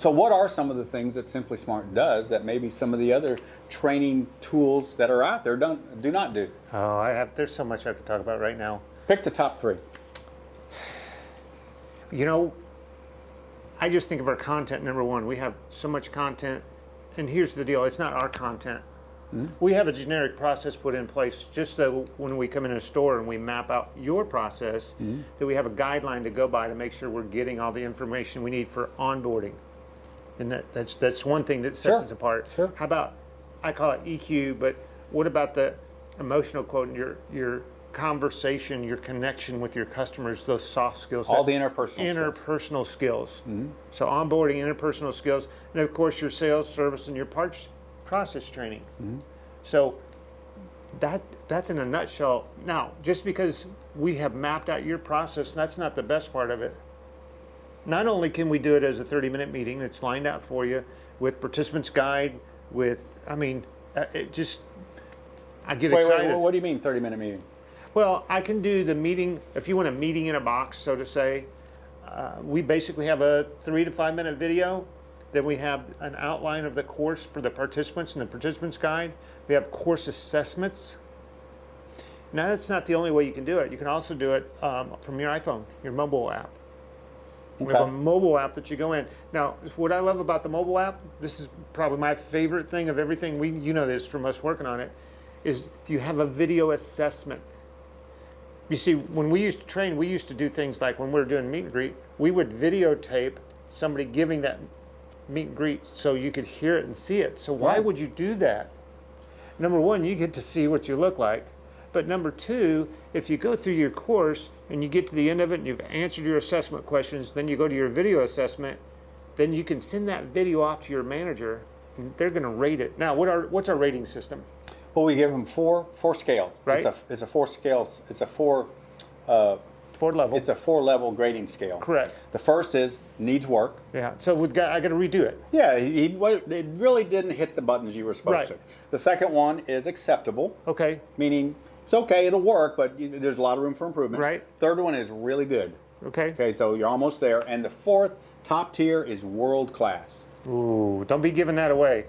So what are some of the things that Simply Smart does that maybe some of the other training tools that are out there do not do? Oh, there's so much I could talk about right now. Pick the top three. You know, I just think of our content, number one. We have so much content, and here's the deal, it's not our content. We have a generic process put in place just so when we come in a store and we map out your process, that we have a guideline to go by to make sure we're getting all the information we need for onboarding. And that's one thing that sets us apart. Sure. How about, I call it EQ, but what about the emotional quote, your conversation, your connection with your customers, those soft skills? All the interpersonal skills. So onboarding, interpersonal skills, and of course your sales, service, and your parts process training. So that's in a nutshell. Now, just because we have mapped out your process, that's not the best part of it. Not only can we do it as a 30-minute meeting that's lined out for you with participants guide, with, I mean, I get excited. Wait, what do you mean 30-minute meeting? Well, I can do the meeting, if you want a meeting in a box, so to say. We basically have a 3 to 5 minute video. Then we have an outline of the course for the participants and the participants guide. We have course assessments. Now, that's not the only way you can do it. You can also do it from your iPhone, your mobile app. We have a mobile app that you go in. Now, what I love about the mobile app, this is probably my favorite thing of everything, you know this from us working on it, is you have a video assessment. You see, when we used to train, we used to do things like when we were doing meet and greet, we would videotape somebody giving that meet and greet so you could hear it and see it. So why would you do that? Number one, you get to see what you look like. But number two, if you go through your course and you get to the end of it and you've answered your assessment questions, then you go to your video assessment, then you can send that video off to your manager and they're going to rate it. Now, what's our rating system? Well, we give them four scales. Right. It's a 4 scale. It's a 4 level. It's a 4-level grading scale. Correct. The first is needs work. Yeah. So I got to redo it. Yeah, it really didn't hit the buttons you were supposed to. The second one is acceptable. Okay. Meaning it's okay, it'll work, but there's a lot of room for improvement. Right. Third one is really good. Okay. Okay, so you're almost there. And the fourth top tier is world class. Ooh, don't be giving that away.